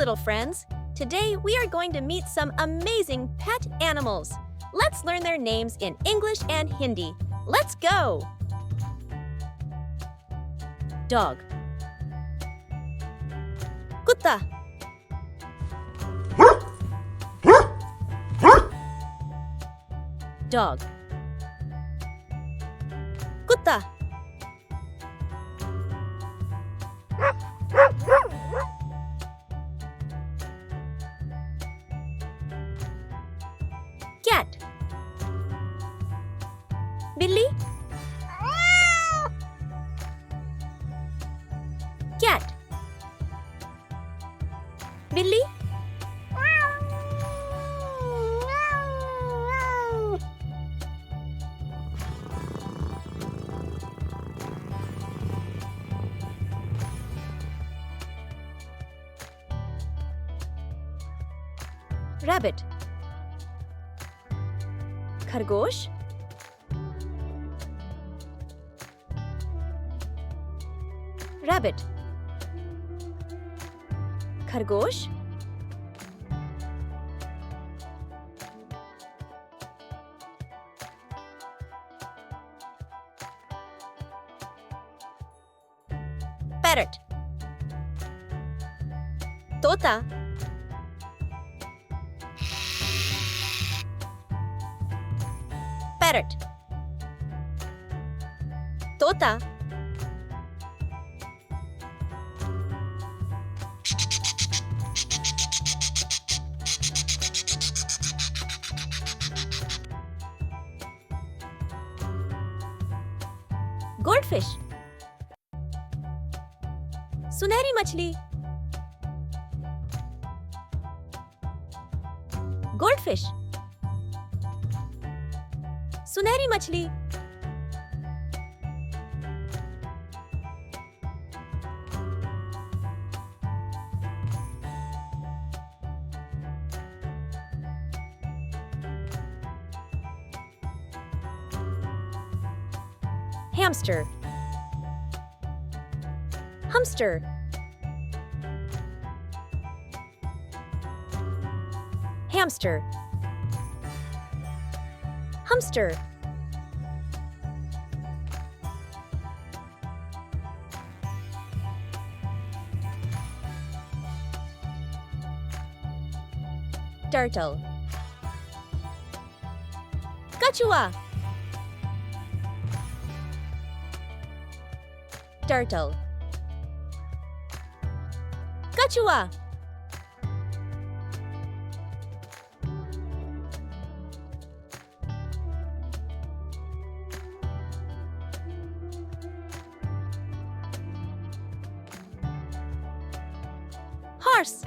little friends. Today we are going to meet some amazing pet animals. Let's learn their names in English and Hindi. Let's go! Dog. Kutta. Dog. Kutta. Cat. Billy. Cat. Billy. Rabbit. खरगोश. Rabbit. खरगोश. Parrot. तोता. Parrot. तोता. Goldfish. सुनहरी मछली. Goldfish. सुनहरी मछली. Hamster. Hamster. Hamster. Hamster. Turtle. Kachua. Turtle. Kachua. Horse.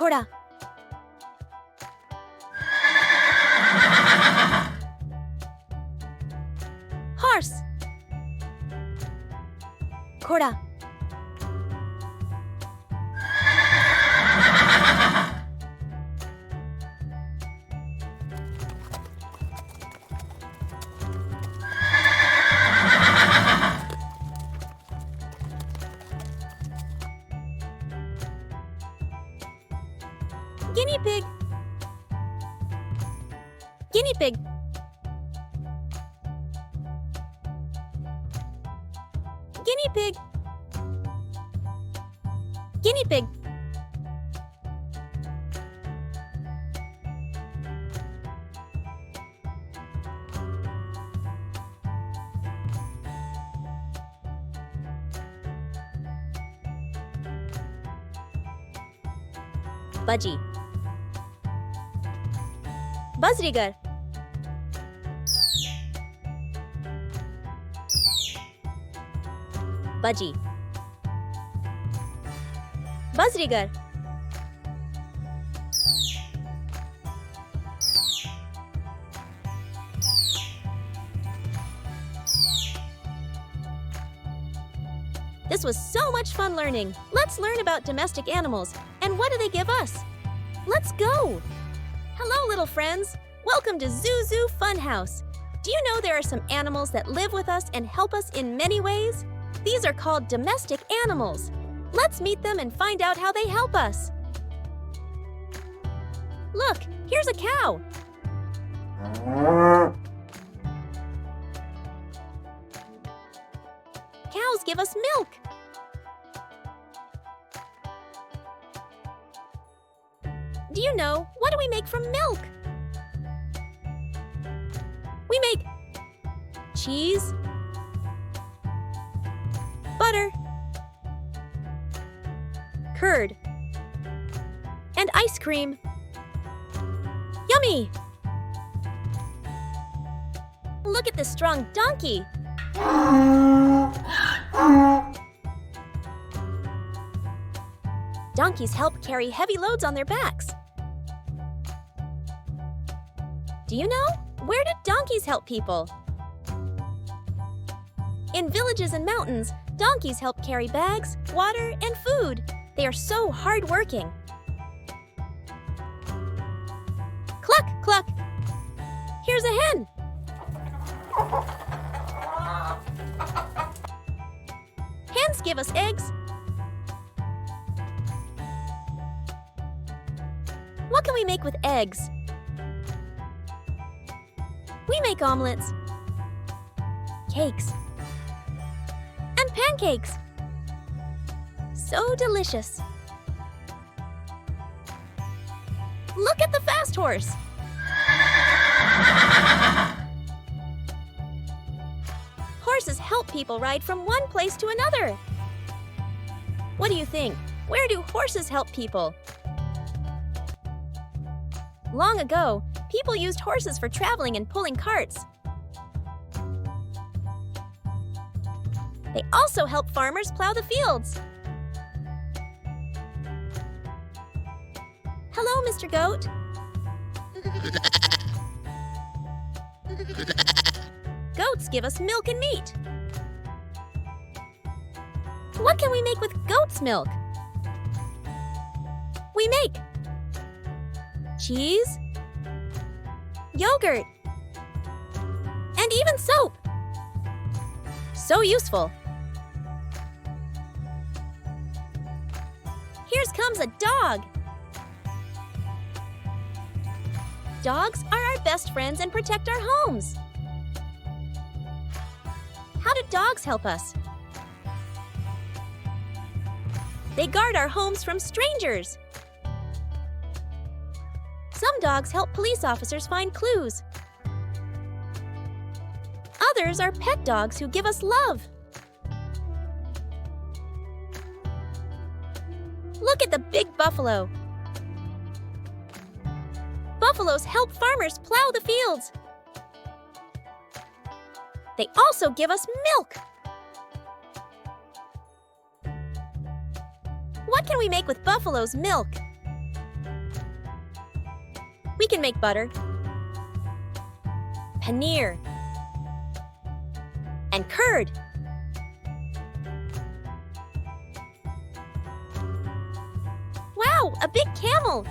घोड़ा. Horse. घोड़ा. Guinea pig. Guinea pig. Guinea pig. Guinea pig. Budgie. Buzzrigar. Budgie. Buzzrigar. This was so much fun learning. Let's learn about domestic animals and what do they give us? Let's go! Hello, little friends. Welcome to ZooZoo Funhouse. Do you know there are some animals that live with us and help us in many ways? These are called domestic animals. Let's meet them and find out how they help us. Look, here's a cow. Cows give us milk. Do you know, what do we make from milk? We make cheese, butter, curd, and ice cream. Yummy! Look at this strong donkey. Donkeys help carry heavy loads on their backs. Do you know? Where do donkeys help people? In villages and mountains, donkeys help carry bags, water, and food. They are so hardworking. Cluck, cluck. Here's a hen. Hens give us eggs. What can we make with eggs? We make omelets, cakes, and pancakes. So delicious. Look at the fast horse. Horses help people ride from one place to another. What do you think? Where do horses help people? Long ago, people used horses for traveling and pulling carts. They also help farmers plow the fields. Hello, Mr. Goat. Goats give us milk and meat. What can we make with goat's milk? We make cheese, yogurt, and even soap. So useful. Here comes a dog. Dogs are our best friends and protect our homes. How do dogs help us? They guard our homes from strangers. Some dogs help police officers find clues. Others are pet dogs who give us love. Look at the big buffalo. Buffaloes help farmers plow the fields. They also give us milk. What can we make with buffalo's milk? We can make butter, paneer, and curd. Wow, a big camel!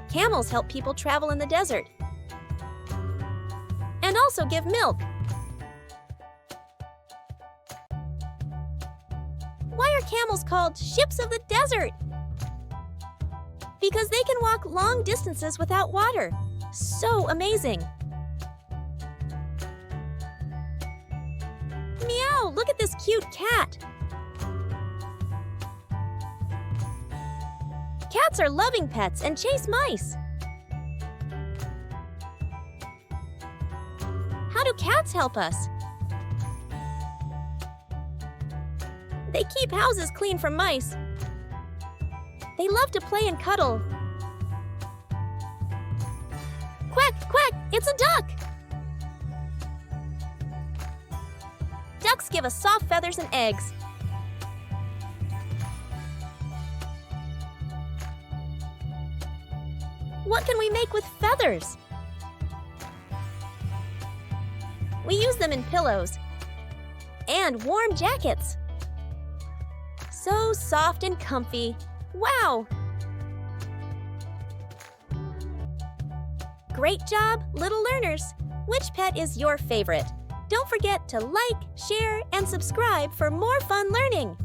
Camels help people travel in the desert and also give milk. Why are camels called ships of the desert? Because they can walk long distances without water. So amazing. Meow, look at this cute cat. Cats are loving pets and chase mice. How do cats help us? They keep houses clean from mice. They love to play and cuddle. Quack, quack, it's a duck! Ducks give us soft feathers and eggs. What can we make with feathers? We use them in pillows and warm jackets. So soft and comfy. Wow! Great job, little learners! Which pet is your favorite? Don't forget to like, share, and subscribe for more fun learning.